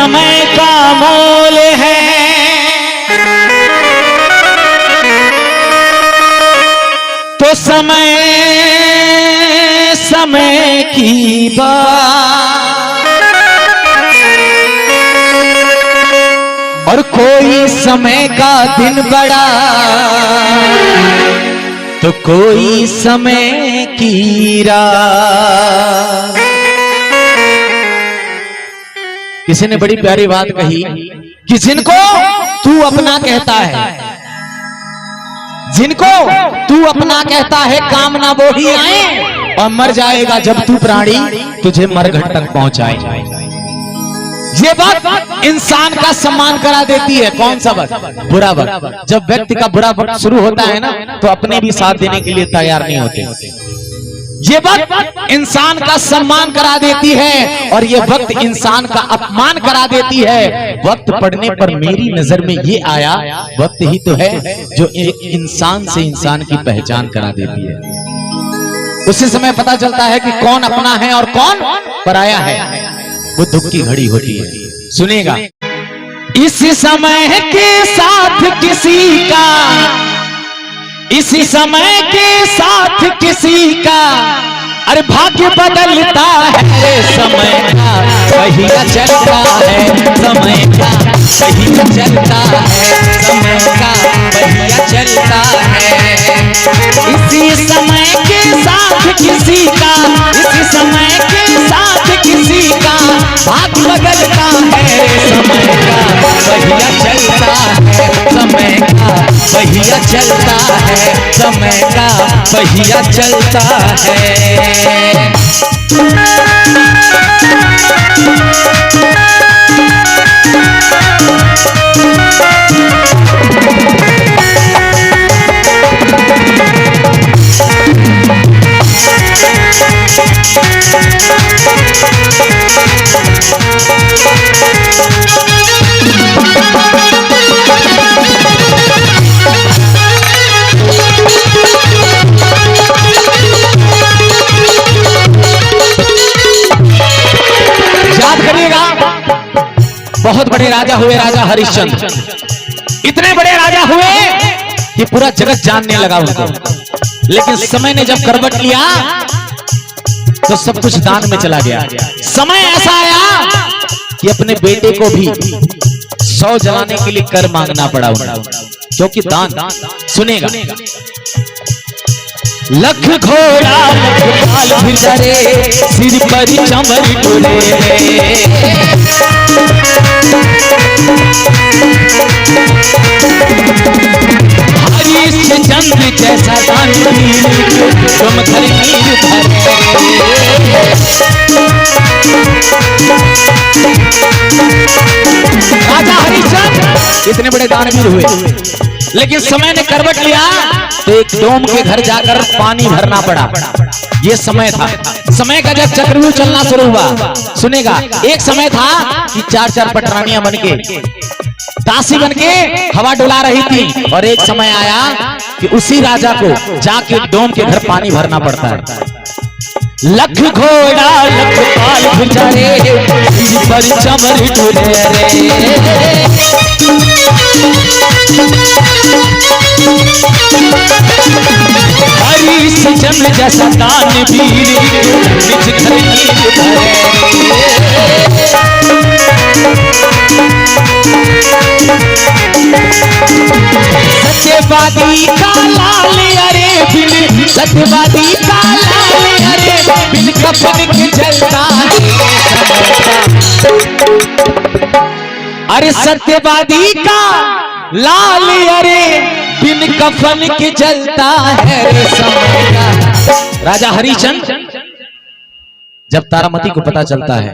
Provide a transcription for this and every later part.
समय का मोल है, तो समय समय की बात, और कोई समय का दिन बड़ा तो कोई समय की रात। किसी ने बड़ी प्यारी बात कही कि जिनको तू अपना कहता है, जिनको तू अपना कहता है, कामना वो ही आए और मर जाएगा जब तू प्राणी तुझे मरघट तक पहुंचाए। ये बात इंसान का सम्मान करा देती है। कौन सा वक्त? बुरा वक्त। जब व्यक्ति का बुरा वक्त शुरू होता है ना, तो अपने भी साथ देने के लिए तैयार नहीं होते। ये वक्त इंसान का सम्मान करा देती है और ये वक्त इंसान का अपमान करा देती है। वक्त पड़ने पर मेरी नजर में ये आया, वक्त ही तो है जो एक इंसान से इंसान की पहचान करा देती है। उसी समय पता चलता है कि कौन अपना है और कौन पराया है। वो दुख की घड़ी होती है। सुनेगा, इस समय के साथ किसी का, इसी समय के साथ किसी का, अरे भाग्य बदलता है। समय का पहिया चलता है, समय का पहिया चलता है, समय का पहिया चलता है। इसी समय के साथ किसी का, इसी समय के साथ किसी का भाग्य बदलता है। समय का पहिया चलता है, समय का पहिया चलता है, समय का पहिया चलता है। बहुत बड़े राजा हुए राजा हरिश्चंद्र। इतने बड़े राजा हुए कि पूरा जगत जानने लगा उनको। लेकिन समय ने जब करवट लिया तो सब कुछ दान में चला गया। समय ऐसा आया कि अपने बेटे को भी 100 जलाने के लिए कर मांगना पड़ा उनको, क्योंकि दान। सुनेगा, लख घोड़ा लख बाल भिजरे, सिर पर चमर डोले, हरिश्चंद्र जैसा दानवीर तुम घर नीर भरे। राजा हरिश्चंद्र इतने बड़े दानवीर हुए, लेकिन समय ने करवट लिया तो एक डोम के घर जाकर पानी भरना पड़ा। ये समय था। समय का जब चक्रव्यूह चलना शुरू हुआ। सुनेगा, एक समय था कि 4-4 पटरानियां बनके, दासी बनके हवा डुला रही थी, और एक समय आया कि उसी राजा को जाके डोम के घर पानी भरना पड़ता है। लख घोड़ा लख बाल भिजरे, सिर पर चमर डोले रे। हरिश्चंद्र जैसा दानवीर निज घर नीर भरे। सत्यवादी का लाल अरे बिन, सत्यवादी का लाल अरे बिन कफन के जलता है। अरे सत्यवादी का लाल अरे बिन कफन के जलता है समय का। राजा हरिश्चंद्र जब तारामती को पता चलता है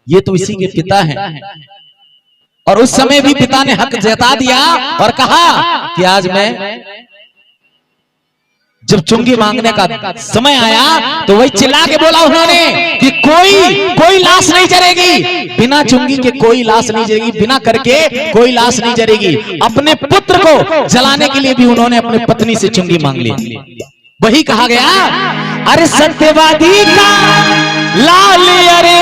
ये तो इसी के पिता हैं, और उस समय भी पिता ने हक जता दिया और कहा कि आज मैं जब चुंगी मांगने का समय आया तो वही चिल्ला के बोला उन्होंने कि कोई लाश नहीं जलेगी, बिना चुंगी के कोई लाश नहीं जलेगी, बिना करके कोई लाश नहीं जलेगी। अपने पुत्र को जलाने के लिए भी उन्होंने अपनी पत्नी से चुंगी मांग ली। वही कहा गया, अरे सत्यवादी का लाल अरे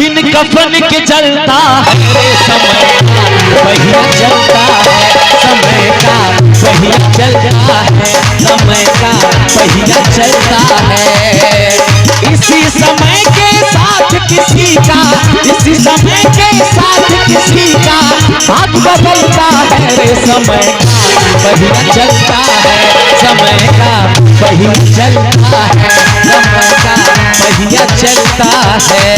बिन कफन के चलता है रे समय का पहिया चलता है, समय का पहिया चलता है, समय का पहिया चलता है। इसी समय के साथ किसी का, इसी समय के साथ किसी का भाग बदलता है रे समय का पहिया चलता है, समय का पहिया चलता है, समय का पहिया चलता है।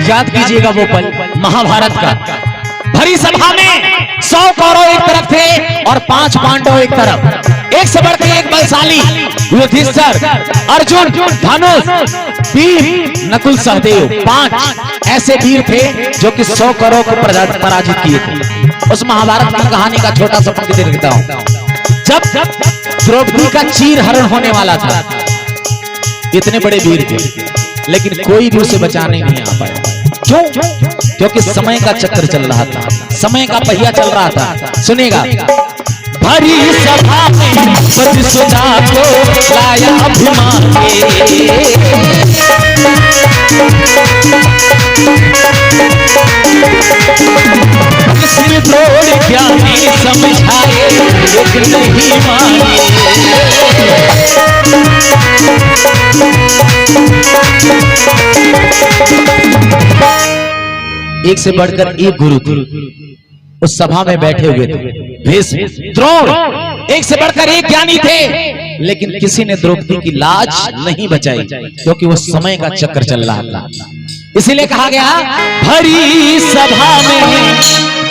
याद कीजिएगा वो पल महाभारत का। भरी सभा में 100 कौरव एक तरफ थे और 5 पांडव एक तरफ। एक से बढ़ के एक बलशाली युधिष्ठिर, अर्जुन, धनुष, भीम, नकुल, सहदेव, 5 ऐसे वीर थे जो कि 100 कौरव को पराजित किए थे। उस महाभारत की कहानी का छोटा सा पंक्ति लिखता हूं। जब द्रौपदी का चीर हरण होने वाला था, इतने बड़े वीर थे लेकिन कोई भी उसे बचाने नहीं आ पाया। क्यों? क्योंकि समय का चक्कर चल रहा था, समय का पहिया चल रहा था। सुनेगा, भरी सभा में प्रतिसुधा को लाया अभिमान इसमें द्रोण ज्ञानी समझाए एक नहीं माने। एक से बढ़कर एक गुरु थे, उस सभा में बैठे हुए थे। भीष्म, द्रोण, एक से बढ़कर एक ज्ञानी थे, लेकिन किसी ने द्रौपदी की लाज नहीं बचाई क्योंकि वो समय का चक्कर चल रहा था। इसीलिए कहा गया, भरी सभा में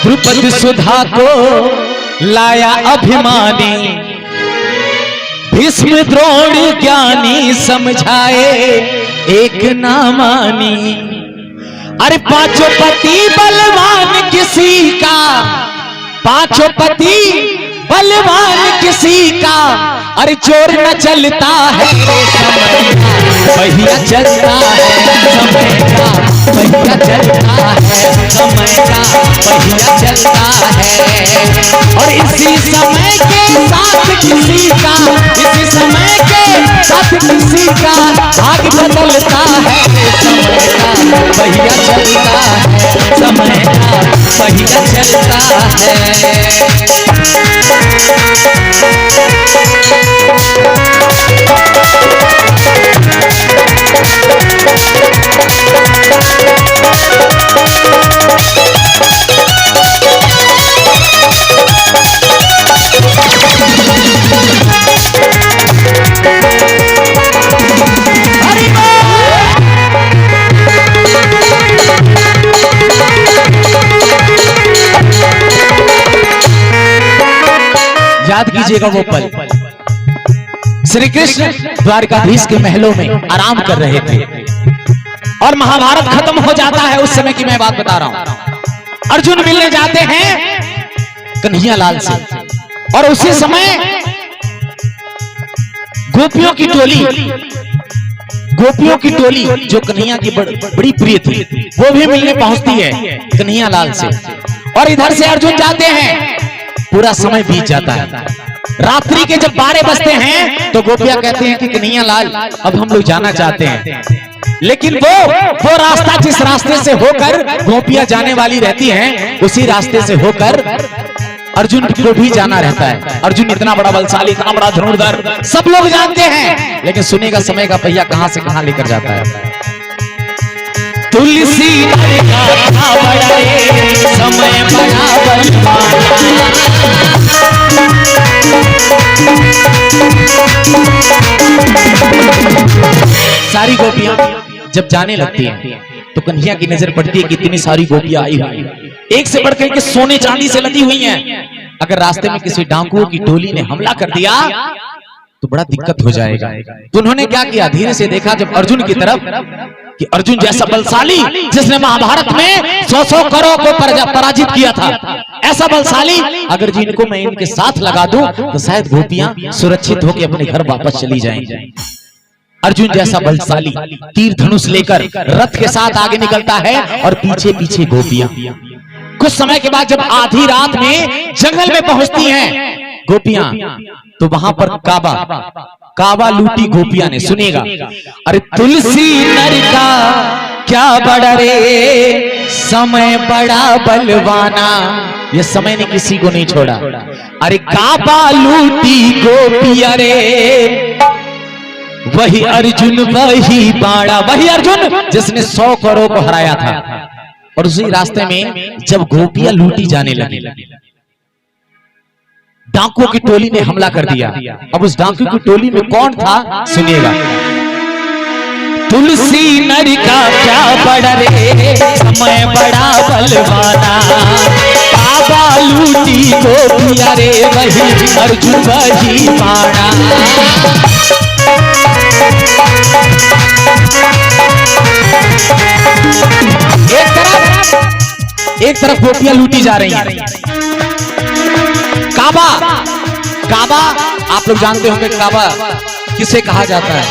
द्रुपद सुधा को लाया अभिमानी, भीष्म द्रोण ज्ञानी समझाए एक ना मानी। अरे 5 पति बलवान किसी का, 5 पति बलवान किसी का, अरे जोर न चलता है समय का पहिया चलता है, समय का पहिया चलता है, समय का पहिया चलता है। और इसी समय के साथ किसी का, इसी समय के साथ किसी का भाग बदलता है, समय का पहिया चलता है, समय का पहिया चलता है। याद कीजिएगा वो पल, श्री कृष्ण द्वारकाधीश के महलों में आराम कर रहे थे और महाभारत खत्म हो जाता है। उस समय की मैं बात बता रहा हूं। अर्जुन मिलने जाते हैं कन्हैया लाल से और उसी समय गोपियों की टोली जो कन्हैया की बड़ी प्रिय थी, वो भी मिलने पहुंचती है कन्हैया लाल से। और इधर से अर्जुन जाते हैं, पूरा समय बीत जाता है। रात्रि के जब 12 बजते हैं तो गोपियां कहते हैं कि कन्हैया लाल अब हम लोग जाना चाहते हैं, लेकिन वो रास्ता जिस रास्ते से होकर गोपियां जाने वाली रहती हैं, उसी रास्ते से होकर अर्जुन को भी जाना रहता है। अर्जुन इतना बड़ा बलशाली, इतना बड़ा धनुर्धर, सब लोग जानते हैं, लेकिन सुनेगा समय का पहिया कहां से कहां लेकर जाता है। तुलसी समय सारी गोपियां जब जाने लगती हैं तो कन्हैया की नजर पड़ती है कि इतनी सारी गोपियां आई हुई, एक से बढ़कर के सोने चांदी से लदी हुई हैं। अगर रास्ते में किसी डाकुओं की टोली ने हमला कर दिया तो बड़ा दिक्कत हो जाएगा। तो उन्होंने क्या किया, धीरे से देखा जब अर्जुन की तरफ कि अर्जुन जैसा बलशाली जिसने महाभारत में 100 करोड़ को पराजित किया था, ऐसा बलशाली अगर जी इनको मैं इनके साथ लगा दूं तो शायद गोपियां सुरक्षित होकर अपने घर वापस चली जाएंगी। अर्जुन जैसा बलशाली तीर धनुष लेकर रथ के साथ आगे निकलता है और पीछे पीछे गोपियां। कुछ समय के बाद जब आधी रात में जंगल में पहुंचती हैं गोपियां, तो वहां पर काबा लूटी गोपियां ने। सुनिएगा, अरे तुलसी नर का क्या बड़ा रे, समय बड़ा बलवाना। ये समय ने किसी को नहीं छोड़ा। अरे काबा लूटी गोपियां रे, वही अर्जुन वही बाड़ा, वही अर्जुन जिसने 100 करोड़ को हराया था। और उसी रास्ते में जब गोपियां लूटी जाने लगी, डाकुओं की टोली ने हमला कर दिया। अब उस डाकू की टोली में कौन था, सुनिएगा। तुलसी नर का क्या बड़ा रे, समय बड़ा बलवाना। काबा लूटी गोपियां रे, वही अर्जुन वही बाड़ा। एक तरफ गोपियां लूटी जा रही हैं। काबा आप लोग जानते होंगे काबा किसे कहा जाता है।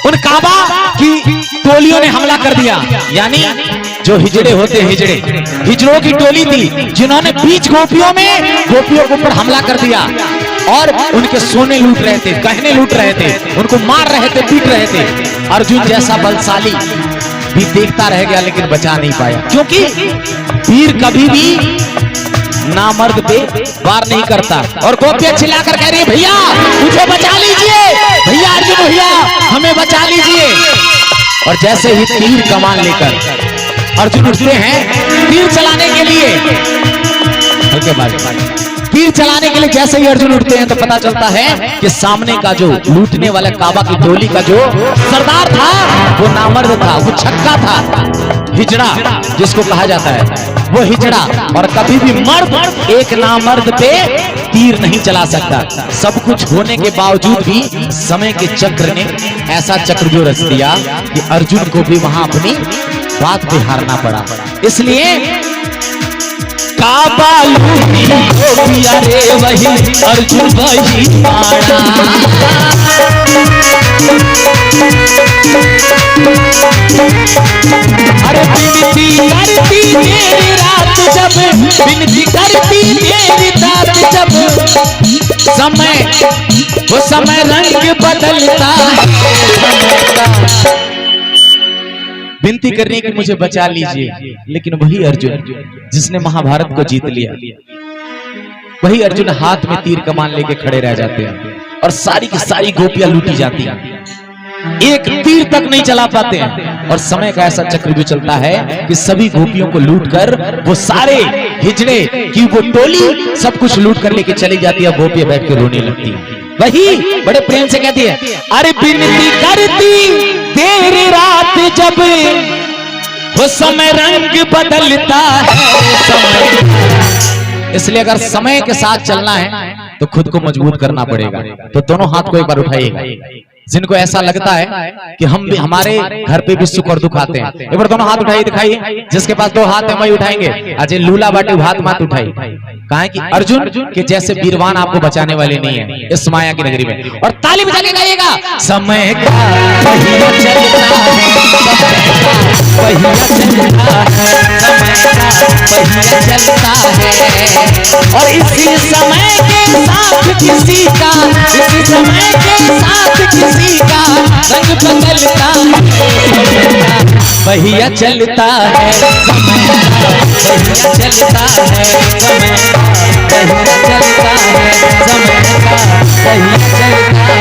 उन काबा की टोलियों ने हमला कर दिया, यानी जो हिजड़े होते हिजड़ों की टोली थी जिन्होंने बीच गोपियों के ऊपर हमला कर दिया और उनके सोने लूट रहे थे, गहने लूट रहे थे, उनको मार रहे थे, पीट रहे थे। अर्जुन जैसा बलशाली भी देखता रह गया लेकिन बचा नहीं पाया, क्योंकि तीर कभी भी नामर्द पे वार नहीं करता। और गोपियां चिल्लाकर कह रही है, भैया मुझे बचा लीजिए, भैया अर्जुन भैया हमें बचा लीजिए। और जैसे ही तीर कमान लेकर अर्जुन उठते हैं तीर चलाने के लिए, तीर चलाने के लिए जैसे ही अर्जुन उठते हैं तो पता चलता है कि सामने का जो लूटने वाला काबा की टोली का जो सरदार था वो नामर्द था, वो छक्का था, हिजड़ा जिसको कहा जाता है, वो हिजड़ा। और कभी भी मर्द एक नामर्द पे तीर नहीं चला सकता। सब कुछ होने के बावजूद भी समय के चक्र ने ऐसा चक्र जो रच दिया कि अर्जुन को भी वहां अपनी बात पे हारना पड़ा। इसलिए काबा लूटी गोपियां रे, वही अर्जुन वही बाड़ा। अरे बिनती करती मेरी रात जब, बिनती करती मेरी रात जब, वो समय रंग बदलता है। विनती करने की मुझे बचा लीजिए, लेकिन वही अर्जुन जिसने महाभारत को जीत लिया, वही अर्जुन हाथ में तीर कमान लेके खड़े रह जाते हैं और सारी की सारी गोपियां लूटी जाती हैं, एक तीर तक नहीं चला पाते हैं। और समय का ऐसा चक्र भी चलता है कि सभी गोपियों को लूटकर वो सारे हिजड़े की वो टोली सब कुछ लूट कर लेके चली जाती है। गोपियां बैठ के रोने लगती है, वही बड़े प्रेम से कहती है, अरे विनती करती तेरी रात जब, वो समय रंग बदलता है समय। इसलिए अगर समय के साथ चलना है तो खुद को मजबूत करना पड़ेगा। तो दोनों हाथ को एक बार उठाइएगा। जिनको ऐसा लगता है कि हम भी हमारे घर पे भी सुख और दुख आते हैं, एक बार दोनों हाथ उठाइए, दिखाइए। जिसके पास 2 हाथ है वही उठाएंगे। अजय लूला बाटी हाथ मत उठाइए, कहा है कि अर्जुन के जैसे वीरवान आपको बचाने वाले नहीं है इस माया की नगरी में। और ताली बजा के गाइएगा, समय का पहिया चलता है, पहिया चलता है, समय का पहिया चलता है। और इसी समय के साथ किसी का, इसी समय के साथ किसी का रंग बदलता है, पहिया चलता है, समय का पहिया चलता है, समय का पहिया चलता है, समय का पहिया चलता है।